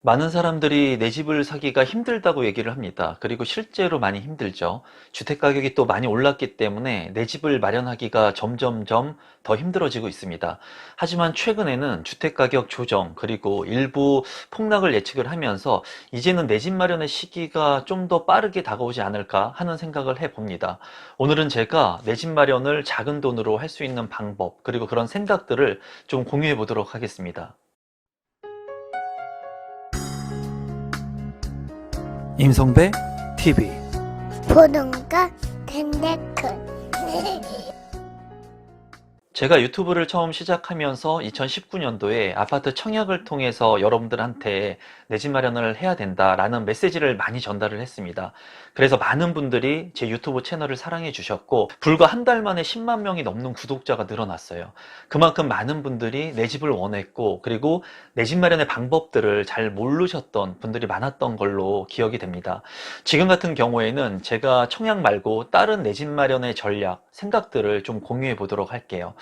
많은 사람들이 내 집을 사기가 힘들다고 얘기를 합니다. 그리고 실제로 많이 힘들죠. 주택 가격이 또 많이 올랐기 때문에 내 집을 마련하기가 점점점 더 힘들어지고 있습니다. 하지만 최근에는 주택 가격 조정 그리고 일부 폭락을 예측을 하면서 이제는 내 집 마련의 시기가 좀 더 빠르게 다가오지 않을까 하는 생각을 해봅니다. 오늘은 제가 내 집 마련을 작은 돈으로 할 수 있는 방법 그리고 그런 생각들을 좀 공유해 보도록 하겠습니다. 임성배 TV. 보동과 텐데큰 제가 유튜브를 처음 시작하면서 2019년도에 아파트 청약을 통해서 여러분들한테 내 집 마련을 해야 된다라는 메시지를 많이 전달을 했습니다. 그래서 많은 분들이 제 유튜브 채널을 사랑해 주셨고, 불과 한 달 만에 10만 명이 넘는 구독자가 늘어났어요. 그만큼 많은 분들이 내 집을 원했고, 그리고 내 집 마련의 방법들을 잘 모르셨던 분들이 많았던 걸로 기억이 됩니다. 지금 같은 경우에는 제가 청약 말고 다른 내 집 마련의 전략, 생각들을 좀 공유해 보도록 할게요.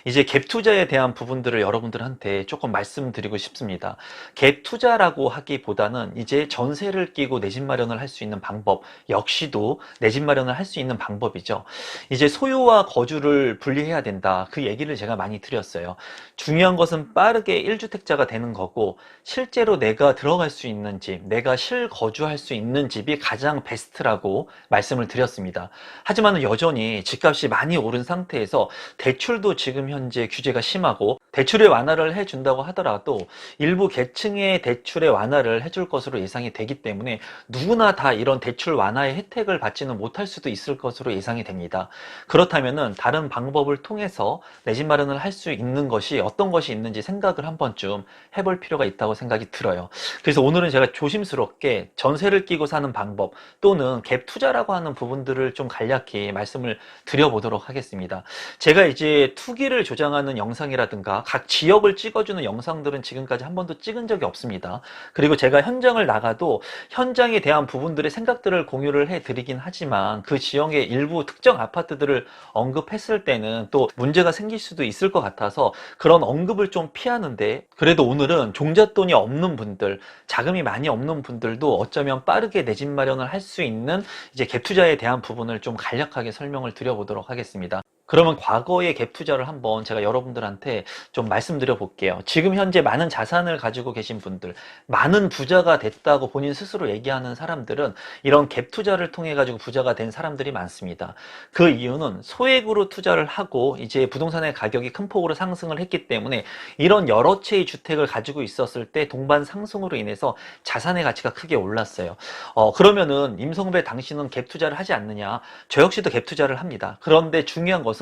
이제 갭 투자에 대한 부분들을 여러분들한테 조금 말씀드리고 싶습니다. 갭 투자라고 하기보다는 이제 전세를 끼고 내 집 마련을 할 수 있는 방법 역시도 내 집 마련을 할 수 있는 방법이죠. 이제 소유와 거주를 분리해야 된다. 그 얘기를 제가 많이 드렸어요. 중요한 것은 빠르게 1주택자가 되는 거고, 실제로 내가 들어갈 수 있는 집, 내가 실거주할 수 있는 집이 가장 베스트라고 말씀을 드렸습니다. 하지만 여전히 집값이 많이 오른 상태에서 대출도 지금 현재 규제가 심하고, 대출의 완화를 해준다고 하더라도 일부 계층의 대출의 완화를 해줄 것으로 예상이 되기 때문에 누구나 다 이런 대출 완화의 혜택을 받지는 못할 수도 있을 것으로 예상이 됩니다. 그렇다면은 다른 방법을 통해서 내 집 마련을 할 수 있는 것이 어떤 것이 있는지 생각을 한 번쯤 해볼 필요가 있다고 생각이 들어요. 그래서 오늘은 제가 조심스럽게 전세를 끼고 사는 방법 또는 갭 투자라고 하는 부분들을 좀 간략히 말씀을 드려보도록 하겠습니다. 제가 이제 투기를 조장하는 영상이라든가 각 지역을 찍어주는 영상들은 지금까지 한 번도 찍은 적이 없습니다. 그리고 제가 현장을 나가도 현장에 대한 부분들의 생각들을 공유를 해드리긴 하지만 그 지역의 일부 특정 아파트들을 언급했을 때는 또 문제가 생길 수도 있을 것 같아서 그런 언급을 좀 피하는데, 그래도 오늘은 종잣돈이 없는 분들, 자금이 많이 없는 분들도 어쩌면 빠르게 내 집 마련을 할 수 있는 이제 갭 투자에 대한 부분을 좀 간략하게 설명을 드려보도록 하겠습니다. 그러면 과거의 갭 투자를 한번 제가 여러분들한테 좀 말씀드려 볼게요. 지금 현재 많은 자산을 가지고 계신 분들, 많은 부자가 됐다고 본인 스스로 얘기하는 사람들은 이런 갭 투자를 통해 가지고 부자가 된 사람들이 많습니다. 그 이유는 소액으로 투자를 하고 이제 부동산의 가격이 큰 폭으로 상승을 했기 때문에 이런 여러 채의 주택을 가지고 있었을 때 동반 상승으로 인해서 자산의 가치가 크게 올랐어요. 그러면은 임성배 당신은 갭 투자를 하지 않느냐? 저 역시도 갭 투자를 합니다. 그런데 중요한 것은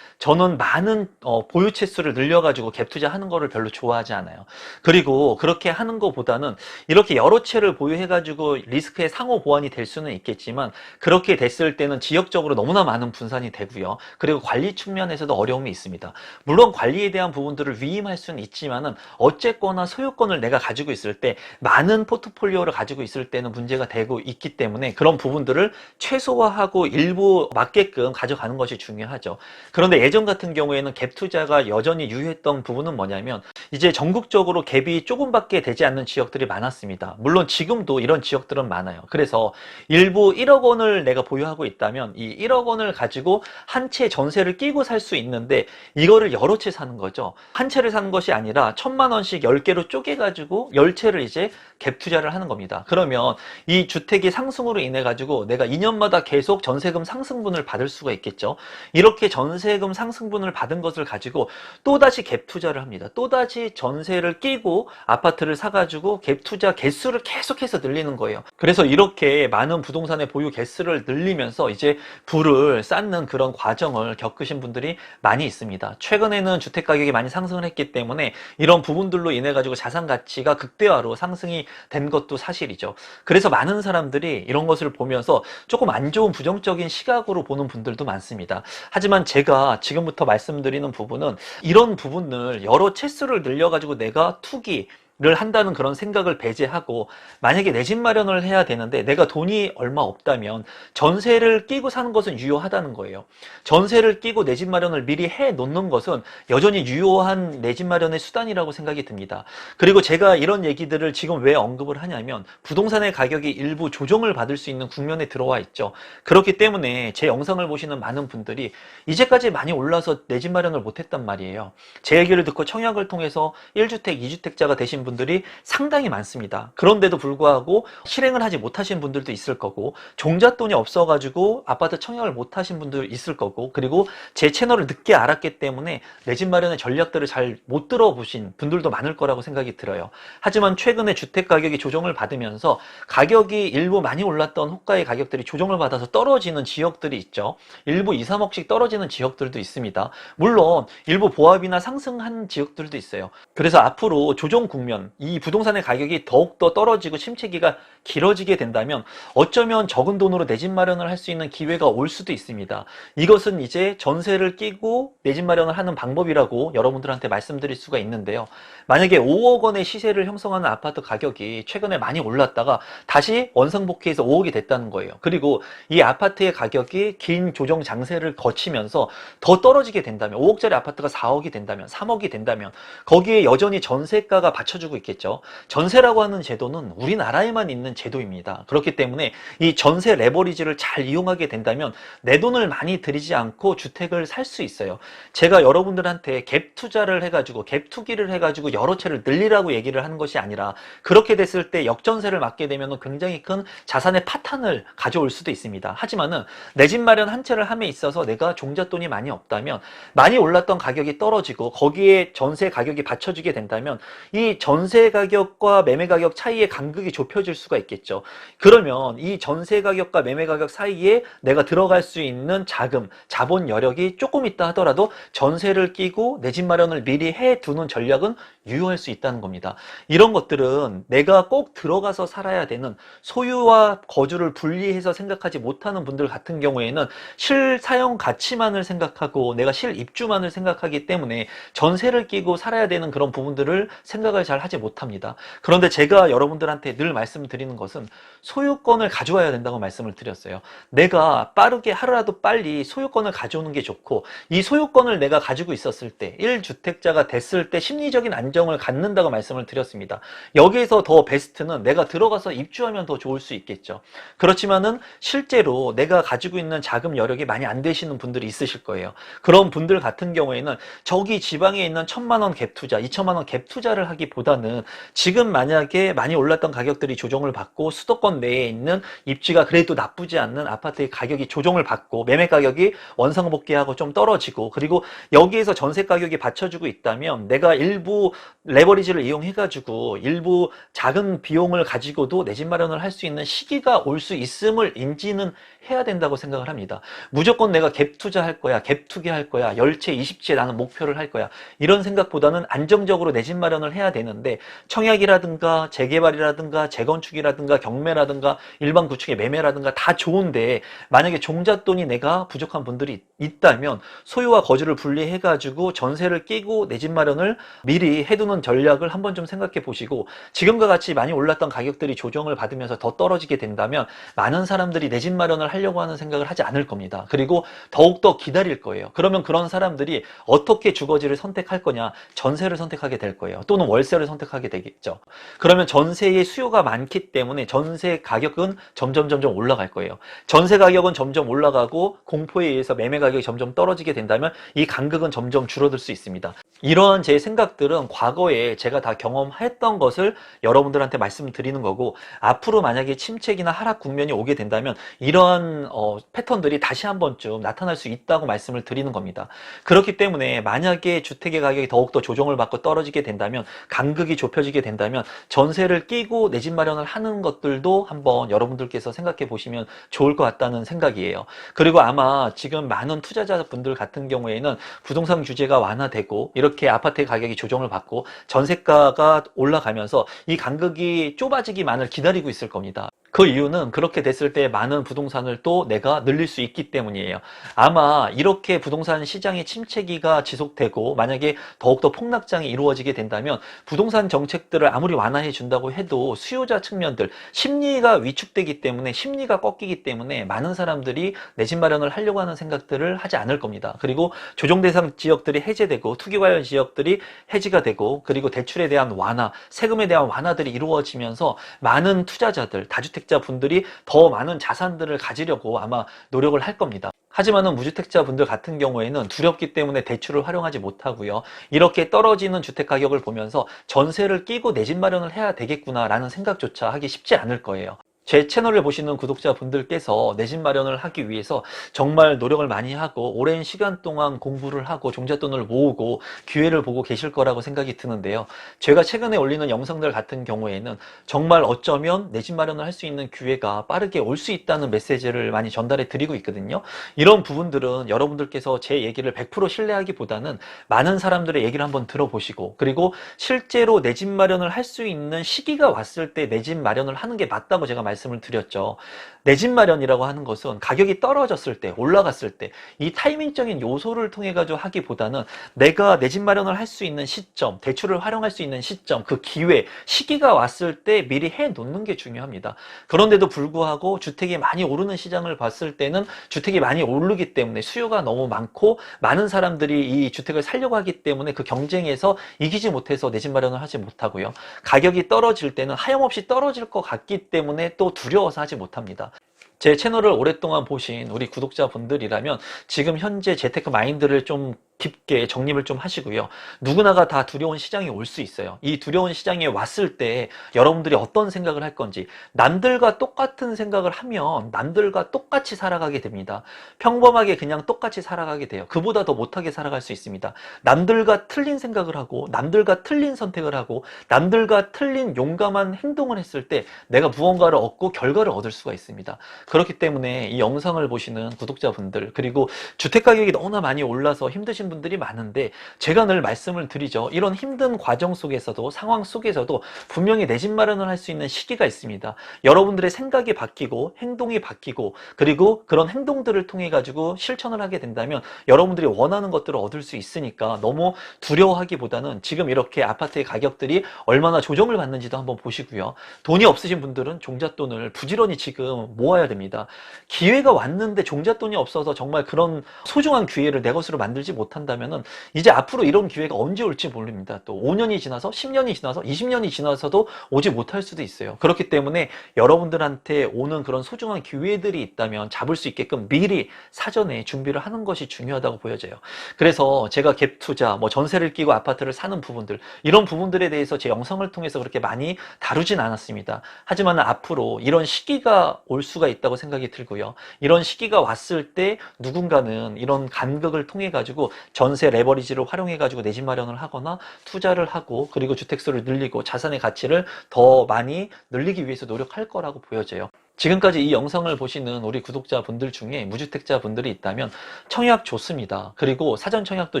저는 많은 보유 채수를 늘려가지고 갭 투자하는 거를 별로 좋아하지 않아요. 그리고 그렇게 하는 것보다는 이렇게 여러 채를 보유해가지고 리스크의 상호 보완이 될 수는 있겠지만, 그렇게 됐을 때는 지역적으로 너무나 많은 분산이 되고요. 그리고 관리 측면에서도 어려움이 있습니다. 물론 관리에 대한 부분들을 위임할 수는 있지만은 어쨌거나 소유권을 내가 가지고 있을 때, 많은 포트폴리오를 가지고 있을 때는 문제가 되고 있기 때문에 그런 부분들을 최소화하고 일부 맞게끔 가져가는 것이 중요하죠. 그런데 예전 같은 경우에는 갭 투자가 여전히 유효했던 부분은 뭐냐면, 이제 전국적으로 갭이 조금밖에 되지 않는 지역들이 많았습니다. 물론 지금도 이런 지역들은 많아요. 그래서 일부 1억 원을 내가 보유하고 있다면 이 1억 원을 가지고 한 채 전세를 끼고 살 수 있는데, 이거를 여러 채 사는 거죠. 한 채를 사는 것이 아니라 1,000만 원씩 10개로 쪼개가지고 10채를 이제 갭 투자를 하는 겁니다. 그러면 이 주택이 상승으로 인해 가지고 내가 2년마다 계속 전세금 상승분을 받을 수가 있겠죠. 이렇게 전세금 상승분을 받은 것을 가지고 또다시 갭 투자를 합니다. 또다시 전세를 끼고 아파트를 사가지고 갭 투자 개수를 계속해서 늘리는 거예요. 그래서 이렇게 많은 부동산의 보유 개수를 늘리면서 이제 부를 쌓는 그런 과정을 겪으신 분들이 많이 있습니다. 최근에는 주택 가격이 많이 상승을 했기 때문에 이런 부분들로 인해 가지고 자산 가치가 극대화로 상승이 된 것도 사실이죠. 그래서 많은 사람들이 이런 것을 보면서 조금 안 좋은 부정적인 시각으로 보는 분들도 많습니다. 하지만 제가 지금부터 말씀드리는 부분은 이런 부분을 여러 채수를 늘려가지고 내가 투기, 한다는 그런 생각을 배제하고, 만약에 내 집 마련을 해야 되는데 내가 돈이 얼마 없다면 전세를 끼고 사는 것은 유효하다는 거예요. 전세를 끼고 내 집 마련을 미리 해 놓는 것은 여전히 유효한 내 집 마련의 수단이라고 생각이 듭니다. 그리고 제가 이런 얘기들을 지금 왜 언급을 하냐면, 부동산의 가격이 일부 조정을 받을 수 있는 국면에 들어와 있죠. 그렇기 때문에 제 영상을 보시는 많은 분들이 이제까지 많이 올라서 내 집 마련을 못했단 말이에요. 제 얘기를 듣고 청약을 통해서 1주택, 2주택자가 되신 분들이 상당히 많습니다. 그런데도 불구하고 실행을 하지 못하신 분들도 있을 거고, 종잣돈이 없어가지고 아파트 청약을 못하신 분들 있을 거고, 그리고 제 채널을 늦게 알았기 때문에 내 집 마련의 전략들을 잘 못 들어보신 분들도 많을 거라고 생각이 들어요. 하지만 최근에 주택 가격이 조정을 받으면서 가격이 일부 많이 올랐던 호가의 가격들이 조정을 받아서 떨어지는 지역들이 있죠. 일부 2, 3억씩 떨어지는 지역들도 있습니다. 물론 일부 보합이나 상승한 지역들도 있어요. 그래서 앞으로 조정 국면, 이 부동산의 가격이 더욱더 떨어지고 침체기가 길어지게 된다면 어쩌면 적은 돈으로 내 집 마련을 할 수 있는 기회가 올 수도 있습니다. 이것은 이제 전세를 끼고 내 집 마련을 하는 방법이라고 여러분들한테 말씀드릴 수가 있는데요. 만약에 5억 원의 시세를 형성하는 아파트 가격이 최근에 많이 올랐다가 다시 원상복귀해서 5억이 됐다는 거예요. 그리고 이 아파트의 가격이 긴 조정 장세를 거치면서 더 떨어지게 된다면, 5억짜리 아파트가 4억이 된다면, 3억이 된다면 거기에 여전히 전세가가 받쳐주고 있겠죠. 전세라고 하는 제도는 우리나라에만 있는 제도입니다. 그렇기 때문에 이 전세 레버리지를 잘 이용하게 된다면 내 돈을 많이 들이지 않고 주택을 살 수 있어요. 제가 여러분들한테 갭 투자를 해가지고, 갭 투기를 해가지고 여러 채를 늘리라고 얘기를 하는 것이 아니라, 그렇게 됐을 때 역전세를 맞게 되면 굉장히 큰 자산의 파탄을 가져올 수도 있습니다. 하지만은 내 집 마련 한 채를 함에 있어서 내가 종잣돈이 많이 없다면, 많이 올랐던 가격이 떨어지고 거기에 전세 가격이 받쳐주게 된다면 이 전세 가격과 매매 가격 차이의 간극이 좁혀질 수가 있겠죠. 그러면 이 전세 가격과 매매 가격 사이에 내가 들어갈 수 있는 자금, 자본 여력이 조금 있다 하더라도 전세를 끼고 내 집 마련을 미리 해두는 전략은 유효할 수 있다는 겁니다. 이런 것들은 내가 꼭 들어가서 살아야 되는, 소유와 거주를 분리해서 생각하지 못하는 분들 같은 경우에는 실사용 가치만을 생각하고 내가 실입주만을 생각하기 때문에 전세를 끼고 살아야 되는 그런 부분들을 생각을 잘 하지 못합니다. 그런데 제가 여러분들한테 늘 말씀드리는 것은 소유권을 가져와야 된다고 말씀을 드렸어요. 내가 빠르게, 하루라도 빨리 소유권을 가져오는 게 좋고, 이 소유권을 내가 가지고 있었을 때, 1주택자가 됐을 때 심리적인 안정을 갖는다고 말씀을 드렸습니다. 여기에서 더 베스트는 내가 들어가서 입주하면 더 좋을 수 있겠죠. 그렇지만은 실제로 내가 가지고 있는 자금 여력이 많이 안 되시는 분들이 있으실 거예요. 그런 분들 같은 경우에는 저기 지방에 있는 1,000만 원 갭 투자, 2,000만 원 갭 투자를 하기보다는 지금 만약에 많이 올랐던 가격들이 조정을 받고 수도권 내에 있는 입지가 그래도 나쁘지 않는 아파트의 가격이 조정을 받고 매매 가격이 원상복귀하고 좀 떨어지고, 그리고 여기에서 전세 가격이 받쳐주고 있다면 내가 일부 레버리지를 이용해가지고 일부 작은 비용을 가지고도 내 집 마련을 할 수 있는 시기가 올 수 있음을 인지는 해야 된다고 생각을 합니다. 무조건 내가 갭 투자할 거야, 갭 투기할 거야, 10채, 20채 나는 목표를 할 거야, 이런 생각보다는 안정적으로 내 집 마련을 해야 되는데, 청약이라든가 재개발이라든가 재건축이라든가 경매라든가 일반 구축의 매매라든가 다 좋은데, 만약에 종잣돈이 내가 부족한 분들이 있다면 소유와 거주를 분리해가지고 전세를 끼고 내 집 마련을 미리 해두는 전략을 한번 좀 생각해 보시고, 지금과 같이 많이 올랐던 가격들이 조정을 받으면서 더 떨어지게 된다면 많은 사람들이 내 집 마련을 하려고 하는 생각을 하지 않을 겁니다. 그리고 더욱더 기다릴 거예요. 그러면 그런 사람들이 어떻게 주거지를 선택할 거냐? 전세를 선택하게 될 거예요. 또는 월세를 선택하게 되겠죠. 그러면 전세의 수요가 많기 때문에 전세 가격은 점점 올라갈 거예요. 전세 가격은 점점 올라가고 공포에 의해서 매매 가격이 점점 떨어지게 된다면 이 간극은 점점 줄어들 수 있습니다. 이러한 제 생각들은 과거에 제가 다 경험했던 것을 여러분들한테 말씀드리는 거고, 앞으로 만약에 침체기나 하락 국면이 오게 된다면 이러한 패턴들이 다시 한 번쯤 나타날 수 있다고 말씀을 드리는 겁니다. 그렇기 때문에 만약에 주택의 가격이 더욱더 조정을 받고 떨어지게 된다면, 간극이 좁혀지게 된다면 전세를 끼고 내 집 마련을 하는 하는 것들도 한번 여러분들께서 생각해 보시면 좋을 것 같다는 생각이에요. 그리고 아마 지금 많은 투자자분들 같은 경우에는 부동산 규제가 완화되고 이렇게 아파트의 가격이 조정을 받고 전세가가 올라가면서 이 간극이 좁아지기만을 기다리고 있을 겁니다. 그 이유는 그렇게 됐을 때 많은 부동산을 또 내가 늘릴 수 있기 때문이에요. 아마 이렇게 부동산 시장의 침체기가 지속되고 만약에 더욱더 폭락장이 이루어지게 된다면 부동산 정책들을 아무리 완화해 준다고 해도 수요자 측면들 심리가 위축되기 때문에 심리가 꺾이기 때문에 많은 사람들이 내 집 마련을 하려고 하는 생각들을 하지 않을 겁니다. 그리고 조정 대상 지역들이 해제되고 투기 관련 지역들이 해지가 되고 그리고 대출에 대한 완화, 세금에 대한 완화들이 이루어지면서 많은 투자자들, 다주택자 분들이 더 많은 자산들을 가지려고 아마 노력을 할 겁니다. 하지만은 무주택자 분들 같은 경우에는 두렵기 때문에 대출을 활용하지 못하고요. 이렇게 떨어지는 주택 가격을 보면서 전세를 끼고 내 집 마련을 해야 되겠구나라는 생각조차 하기 쉽지 않을 거예요. 제 채널을 보시는 구독자분들께서 내 집 마련을 하기 위해서 정말 노력을 많이 하고 오랜 시간 동안 공부를 하고 종잣돈을 모으고 기회를 보고 계실 거라고 생각이 드는데요. 제가 최근에 올리는 영상들 같은 경우에는 정말 어쩌면 내 집 마련을 할 수 있는 기회가 빠르게 올 수 있다는 메시지를 많이 전달해 드리고 있거든요. 이런 부분들은 여러분들께서 제 얘기를 100% 신뢰하기보다는 많은 사람들의 얘기를 한번 들어보시고 그리고 실제로 내 집 마련을 할 수 있는 시기가 왔을 때 내 집 마련을 하는 게 맞다고 제가 말씀을 드렸죠. 내 집 마련이라고 하는 것은 가격이 떨어졌을 때, 올라갔을 때 이 타이밍적인 요소를 통해 가지고 하기보다는 내가 내 집 마련을 할 수 있는 시점, 대출을 활용할 수 있는 시점, 그 기회, 시기가 왔을 때 미리 해 놓는 게 중요합니다. 그런데도 불구하고 주택이 많이 오르는 시장을 봤을 때는 주택이 많이 오르기 때문에 수요가 너무 많고 많은 사람들이 이 주택을 살려고 하기 때문에 그 경쟁에서 이기지 못해서 내 집 마련을 하지 못하고요. 가격이 떨어질 때는 하염없이 떨어질 것 같기 때문에 또 두려워서 하지 못합니다. 제 채널을 오랫동안 보신 우리 구독자분들이라면 지금 현재 재테크 마인드를 좀 깊게 정립을 좀 하시고요. 누구나가 다 두려운 시장이 올 수 있어요. 이 두려운 시장이 왔을 때 여러분들이 어떤 생각을 할 건지 남들과 똑같은 생각을 하면 남들과 똑같이 살아가게 됩니다. 평범하게 그냥 똑같이 살아가게 돼요. 그보다 더 못하게 살아갈 수 있습니다. 남들과 틀린 생각을 하고 남들과 틀린 선택을 하고 남들과 틀린 용감한 행동을 했을 때 내가 무언가를 얻고 결과를 얻을 수가 있습니다. 그렇기 때문에 이 영상을 보시는 구독자분들 그리고 주택가격이 너무나 많이 올라서 힘드신 분들이 많은데 제가 늘 말씀을 드리죠. 이런 힘든 과정 속에서도 상황 속에서도 분명히 내 집 마련을 할 수 있는 시기가 있습니다. 여러분들의 생각이 바뀌고 행동이 바뀌고 그리고 그런 행동들을 통해 가지고 실천을 하게 된다면 여러분들이 원하는 것들을 얻을 수 있으니까 너무 두려워하기보다는 지금 이렇게 아파트의 가격들이 얼마나 조정을 받는지도 한번 보시고요. 돈이 없으신 분들은 종잣돈을 부지런히 지금 모아야 됩니다. 기회가 왔는데 종잣돈이 없어서 정말 그런 소중한 기회를 내 것으로 만들지 못한다면은 이제 앞으로 이런 기회가 언제 올지 모릅니다. 또 5년이 지나서 10년이 지나서 20년이 지나서도 오지 못할 수도 있어요. 그렇기 때문에 여러분들한테 오는 그런 소중한 기회들이 있다면 잡을 수 있게끔 미리 사전에 준비를 하는 것이 중요하다고 보여져요. 그래서 제가 갭 투자, 뭐 전세를 끼고 아파트를 사는 부분들 이런 부분들에 대해서 제 영상을 통해서 그렇게 많이 다루진 않았습니다. 하지만 앞으로 이런 시기가 올 수가 있다고 생각이 들고요. 이런 시기가 왔을 때 누군가는 이런 간극을 통해 가지고 전세 레버리지를 활용해 가지고 내 집 마련을 하거나 투자를 하고 그리고 주택수를 늘리고 자산의 가치를 더 많이 늘리기 위해서 노력할 거라고 보여져요. 지금까지 이 영상을 보시는 우리 구독자분들 중에 무주택자 분들이 있다면 청약 좋습니다. 그리고 사전 청약도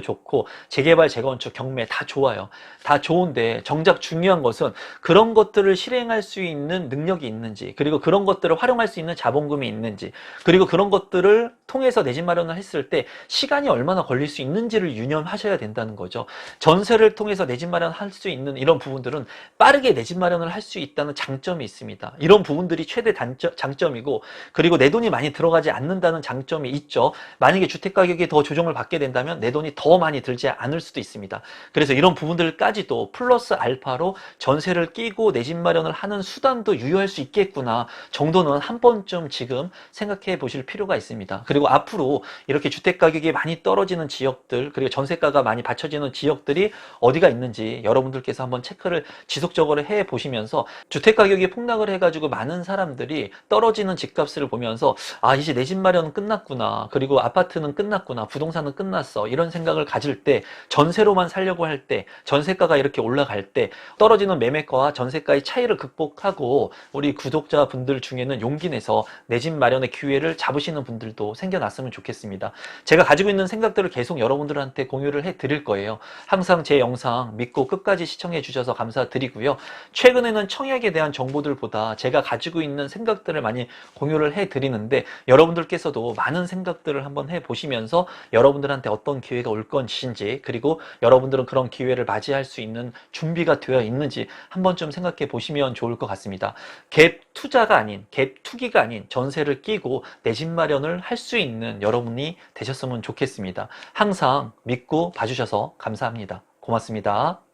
좋고 재개발, 재건축, 경매 다 좋아요. 다 좋은데 정작 중요한 것은 그런 것들을 실행할 수 있는 능력이 있는지 그리고 그런 것들을 활용할 수 있는 자본금이 있는지 그리고 그런 것들을 통해서 내 집 마련을 했을 때 시간이 얼마나 걸릴 수 있는지를 유념하셔야 된다는 거죠. 전세를 통해서 내 집 마련할 수 있는 이런 부분들은 빠르게 내 집 마련을 할 수 있다는 장점이 있습니다. 이런 부분들이 최대 장점이고 그리고 내 돈이 많이 들어가지 않는다는 장점이 있죠. 만약에 주택가격이 더 조정을 받게 된다면 내 돈이 더 많이 들지 않을 수도 있습니다. 그래서 이런 부분들까지도 플러스 알파로 전세를 끼고 내 집 마련을 하는 수단도 유효할 수 있겠구나 정도는 한 번쯤 한번 지금 생각해 보실 필요가 있습니다. 그리고 앞으로 이렇게 주택 가격이 많이 떨어지는 지역들, 그리고 전세가가 많이 받쳐지는 지역들이 어디가 있는지 여러분들께서 한번 체크를 지속적으로 해 보시면서 주택 가격이 폭락을 해가지고 많은 사람들이 떨어지는 집값을 보면서 아, 이제 내 집 마련은 끝났구나. 그리고 아파트는 끝났구나. 부동산은 끝났어. 이런 생각을 가질 때 전세로만 살려고 할 때 전세가가 이렇게 올라갈 때 떨어지는 매매가와 전세가의 차이를 극복하고 우리 구독자분들 중에는 용기 내서 내 집 마련의 기회를 잡으시는 분들도 생겨났으면 좋겠습니다. 제가 가지고 있는 생각들을 계속 여러분들한테 공유를 해 드릴 거예요. 항상 제 영상 믿고 끝까지 시청해 주셔서 감사드리고요. 최근에는 청약에 대한 정보들보다 제가 가지고 있는 생각들을 많이 공유를 해 드리는데 여러분들께서도 많은 생각들을 한번 해 보시면서 여러분들한테 어떤 기회가 올 것인지, 그리고 여러분들은 그런 기회를 맞이할 수 있는 준비가 되어 있는지 한번 좀 생각해 보시면 좋을 것 같습니다. 갭 투자가 아닌, 갭 투기가 아닌 전세를 끼고 내 집 마련을 할 수 있는 여러분이 되셨으면 좋겠습니다. 항상 믿고 봐주셔서 감사합니다. 고맙습니다.